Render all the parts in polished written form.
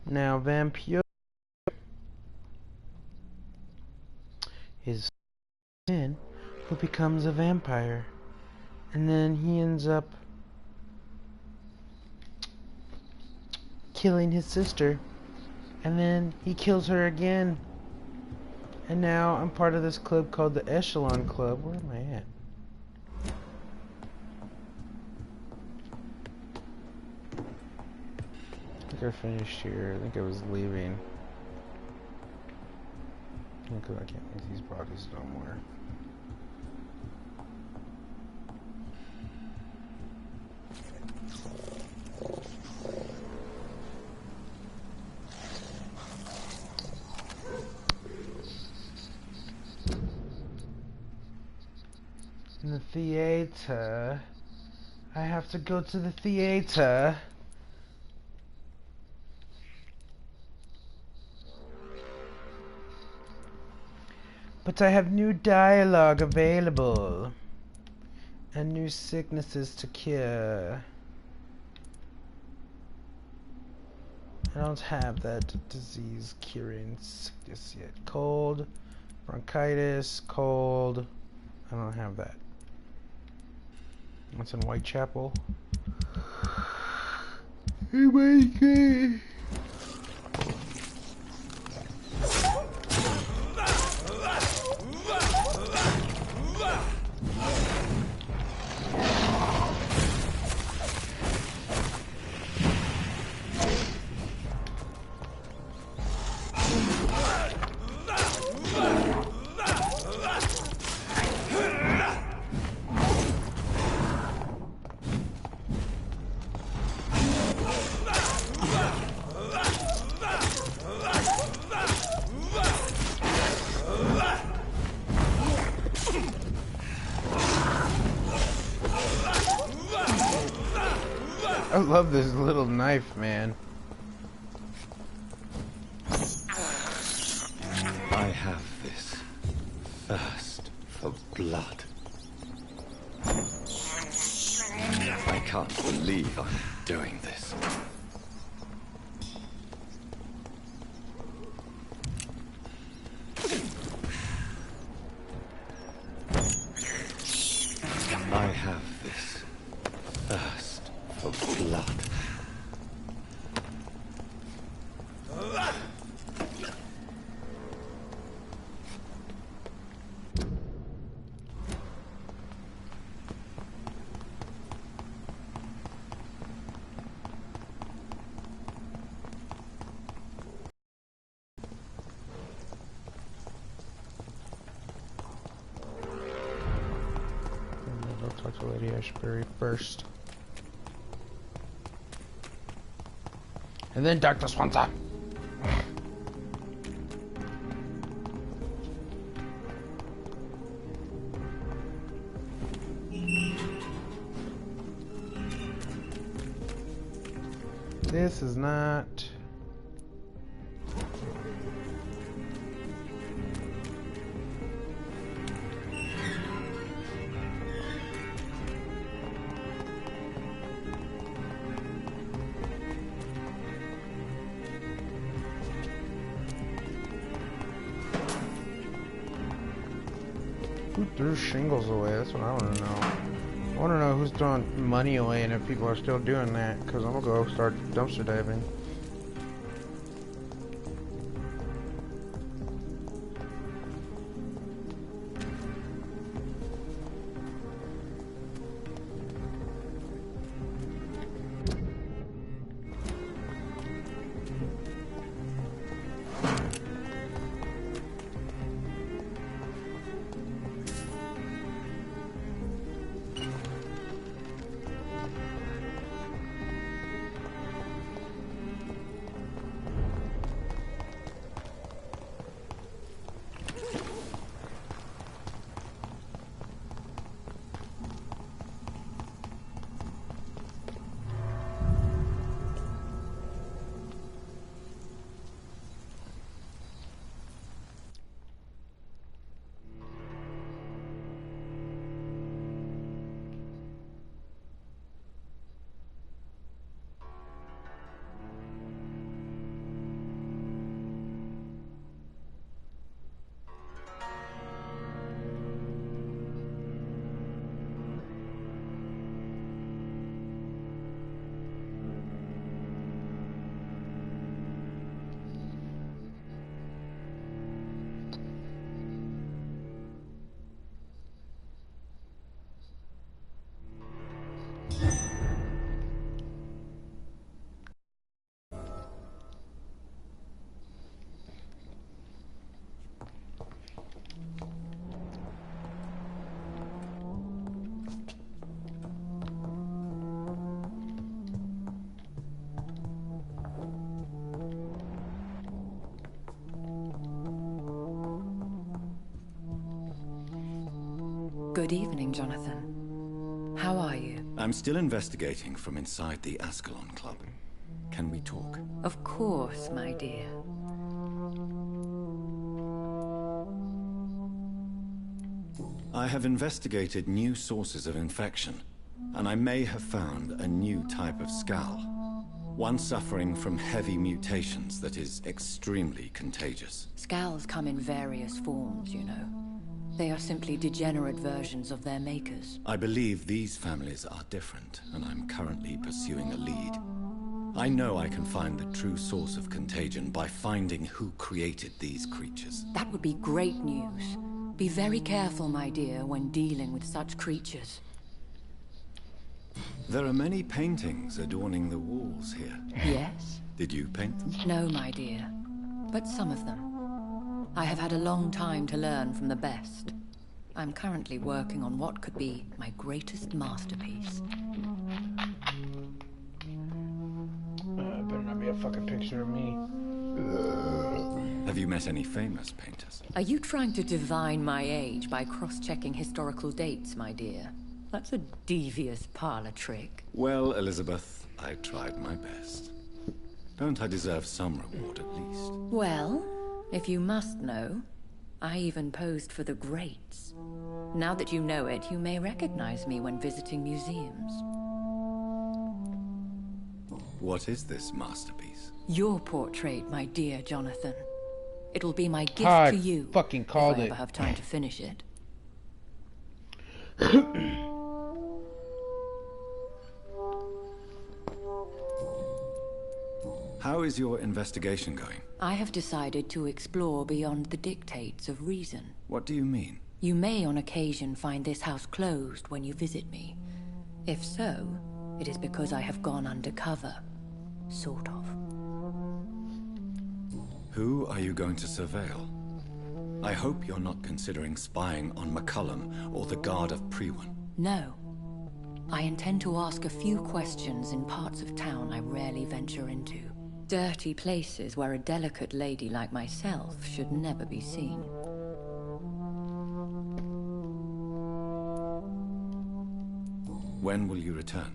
Now, Vampyr is a man who becomes a vampire, and then he ends up killing his sister, and then he kills her again. And now I'm part of this club called the Echelon Club. Where am I at? I think I finished here. I think I was leaving. Because I can't make these bodies no more. In the theater. I have to go to the theater. But I have new dialogue available. And new sicknesses to cure. I don't have that disease curing sickness yet. Cold, bronchitis, cold. I don't have that. What's in Whitechapel? Hey, Mikey! I love this little knife, man. I have this thirst for blood. I can't believe I'm doing this. I have this thirst for blood. I'll talk to Lady Ashbury first. And then Dr. Swanson. This is not... Who threw shingles away? That's what I want to know. I want to know who's throwing money away and if people are still doing that, because I'm going to go start dumpster diving. Good evening, Jonathan. How are you? I'm still investigating from inside the Ascalon Club. Can we talk? Of course, my dear. I have investigated new sources of infection, and I may have found a new type of Skal. One suffering from heavy mutations that is extremely contagious. Skals come in various forms, you know. They are simply degenerate versions of their makers. I believe these families are different, and I'm currently pursuing a lead. I know I can find the true source of contagion by finding who created these creatures. That would be great news. Be very careful, my dear, when dealing with such creatures. There are many paintings adorning the walls here. Yes? Did you paint them? No, my dear. But some of them. I have had a long time to learn from the best. I'm currently working on what could be my greatest masterpiece. Better not be a fucking picture of me. Have you met any famous painters? Are you trying to divine my age by cross-checking historical dates, my dear? That's a devious parlor trick. Well, Elizabeth, I tried my best. Don't I deserve some reward at least? Well, if you must know, I even posed for the greats. Now that you know it, you may recognize me when visiting museums. What is this masterpiece? Your portrait, my dear Jonathan. It'll be my gift I to you fucking called if I it. ever have time to finish it. How is your investigation going? I have decided to explore beyond the dictates of reason. What do you mean? You may on occasion find this house closed when you visit me. If so, it is because I have gone undercover. Sort of. Who are you going to surveil? I hope you're not considering spying on McCullum or the Guard of Priwen. No. I intend to ask a few questions in parts of town I rarely venture into. Dirty places where a delicate lady like myself should never be seen. When will you return?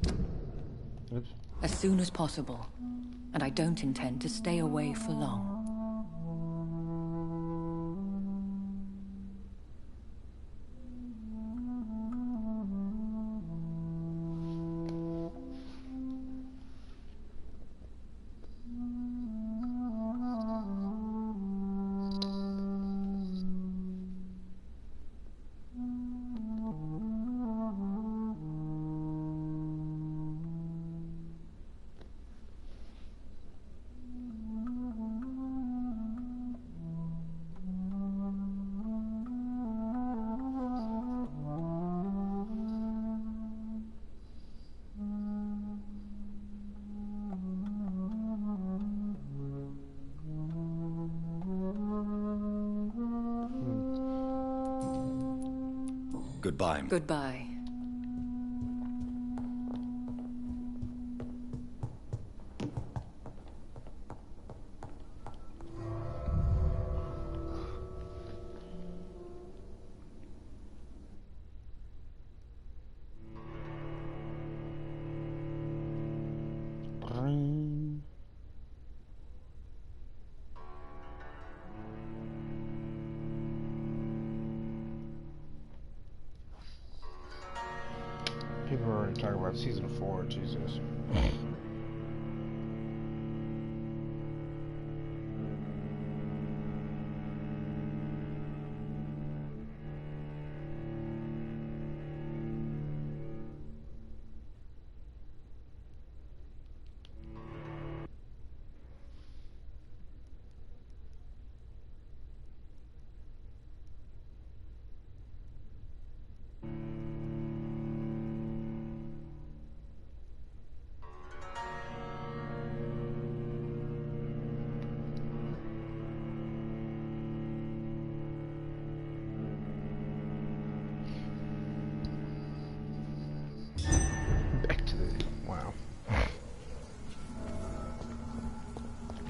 Oops. As soon as possible. And I don't intend to stay away for long. Goodbye. Goodbye. People are already talking about season 4, Jesus.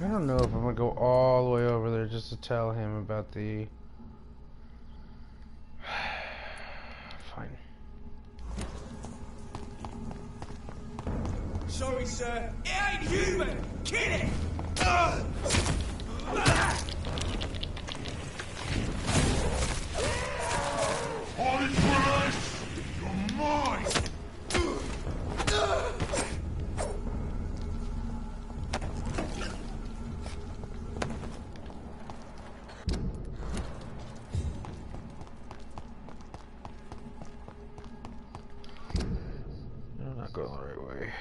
I don't know if I'm gonna go all the way over there just to tell him about the... Fine. sir. It ain't human. Kill it. Holy Christ! You're mine! I'm not going the right way.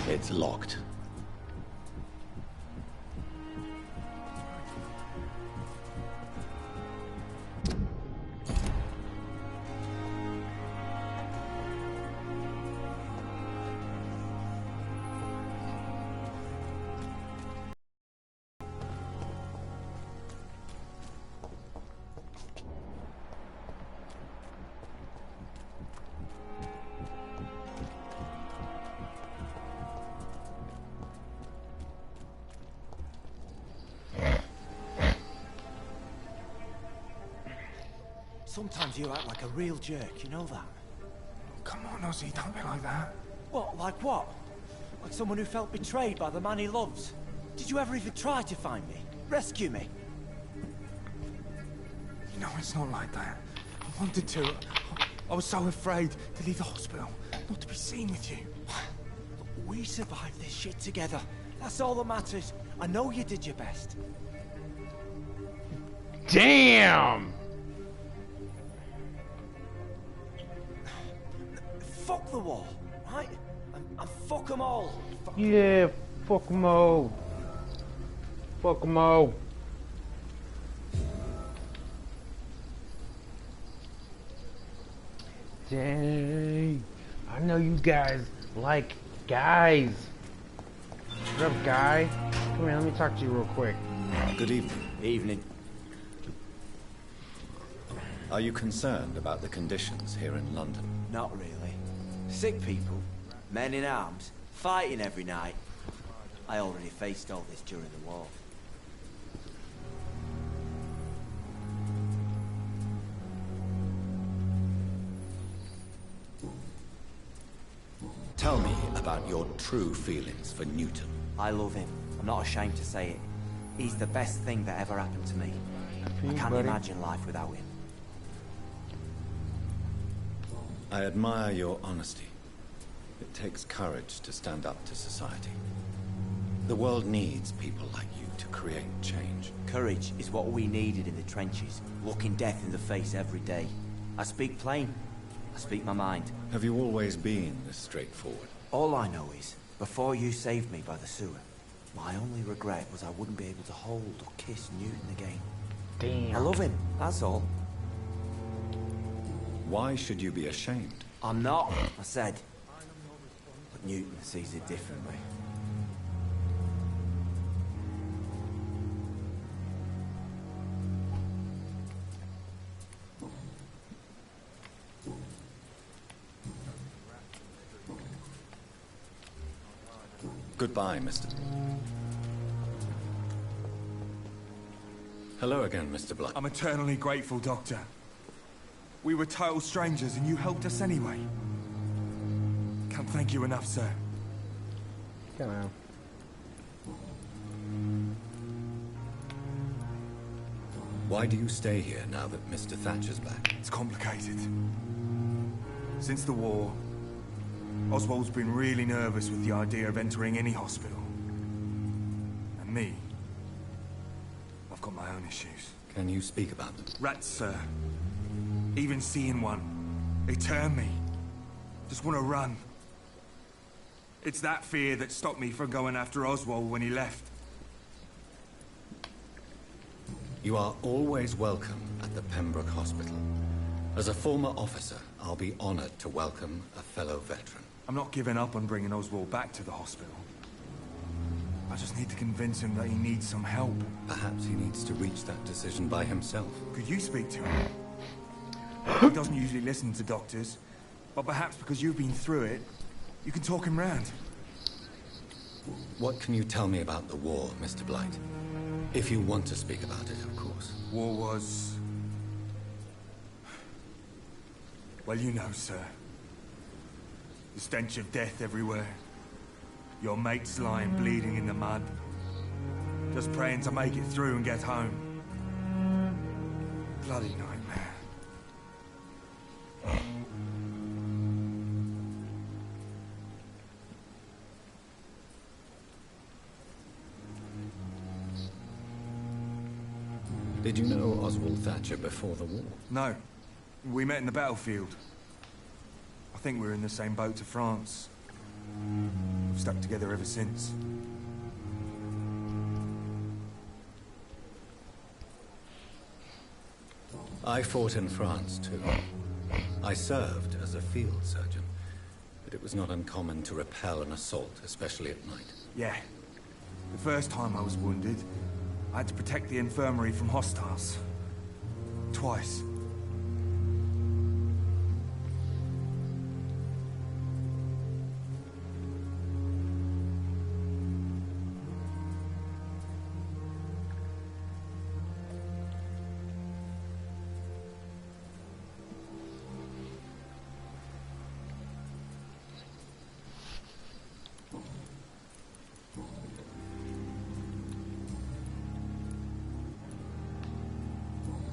It's locked. Sometimes you act like a real jerk, you know that? Come on, Ozzy, don't be like that. What, like what? Like someone who felt betrayed by the man he loves? Did you ever even try to find me? Rescue me? You know, it's not like that. I wanted to. I was so afraid to leave the hospital, not to be seen with you. We survived this shit together. That's all that matters. I know you did your best. Damn! Fuck the wall, right? And fuck them all. Yeah, fuck 'em all. Fuck 'em all. Dang. I know you guys like guys. What up, guy? Come here, let me talk to you real quick. Good evening. Evening. Are you concerned about the conditions here in London? Not really. Sick people, men in arms, fighting every night. I already faced all this during the war. Tell me about your true feelings for Newton. I love him. I'm not ashamed to say it. He's the best thing that ever happened to me. I can't imagine life without him. I admire your honesty. It takes courage to stand up to society. The world needs people like you to create change. Courage is what we needed in the trenches, looking death in the face every day. I speak plain. I speak my mind. Have you always been this straightforward? All I know is, before you saved me by the sewer, my only regret was I wouldn't be able to hold or kiss Newton again. Damn. I love him, that's all. Why should you be ashamed? I'm not, I said. But Newton sees it differently. Goodbye, Mr. Hello again, Mr. Blight. I'm eternally grateful, Doctor. We were total strangers and you helped us anyway. Can't thank you enough, sir. Come on. Why do you stay here now that Mr. Thatcher's back? It's complicated. Since the war, Oswald's been really nervous with the idea of entering any hospital. And me, I've got my own issues. Can you speak about them? Rats, sir. Even seeing one, they turn me. Just want to run. It's that fear that stopped me from going after Oswald when he left. You are always welcome at the Pembroke Hospital. As a former officer, I'll be honored to welcome a fellow veteran. I'm not giving up on bringing Oswald back to the hospital. I just need to convince him that he needs some help. Perhaps he needs to reach that decision by himself. Could you speak to him? He doesn't usually listen to doctors, but perhaps because you've been through it, you can talk him round. What can you tell me about the war, Mr. Blight? If you want to speak about it, of course. War was... well, you know, sir. The stench of death everywhere. Your mates lying bleeding in the mud. Just praying to make it through and get home. Bloody nightmare. Did you know Oswald Thatcher before the war? No. We met in the battlefield. I think we were in the same boat to France. We've stuck together ever since. I fought in France, too. I served as a field surgeon, but it was not uncommon to repel an assault, especially at night. Yeah. The first time I was wounded, I had to protect the infirmary from hostiles. Twice.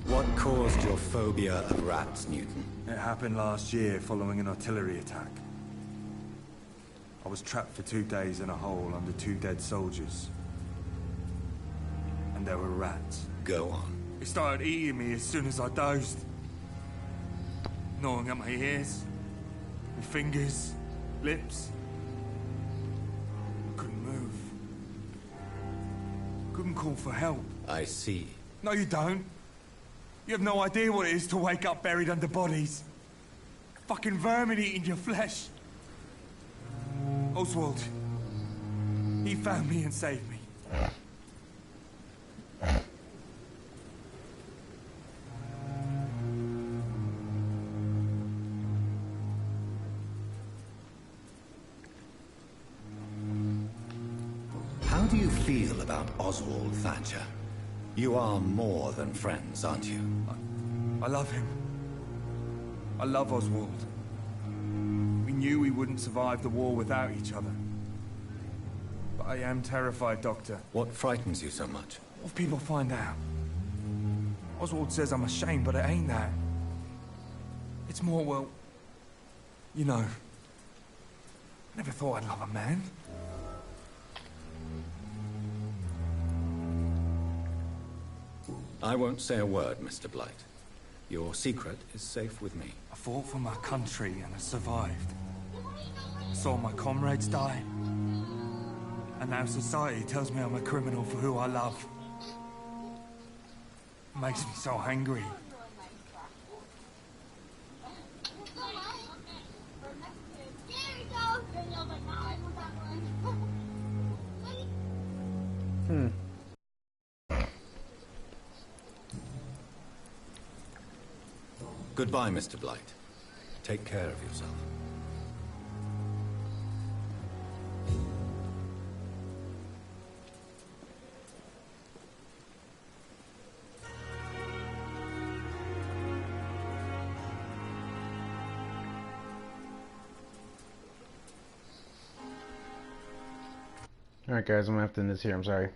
What caused your phobia of rats, Newton? It happened last year following an artillery attack. I was trapped for 2 days in a hole under 2 dead soldiers. And there were rats. Go on. They started eating me as soon as I dozed. Gnawing at my ears, with fingers, lips. I couldn't move. Couldn't call for help. I see. No, you don't. You have no idea what it is to wake up buried under bodies. Fucking vermin eating your flesh. Oswald. He found me and saved me. How do you feel about Oswald Thatcher? You are more than friends, aren't you? I love him. I love Oswald. We knew we wouldn't survive the war without each other. But I am terrified, Doctor. What frightens you so much? What if people find out? Oswald says I'm ashamed, but it ain't that. It's more, well... you know... I never thought I'd love a man. I won't say a word, Mr. Blight. Your secret is safe with me. I fought for my country and I survived. saw my comrades die. And now society tells me I'm a criminal for who I love. It makes me so angry. Goodbye, Mr. Blight. Take care of yourself. Alright guys, I'm gonna have to end this here, I'm sorry.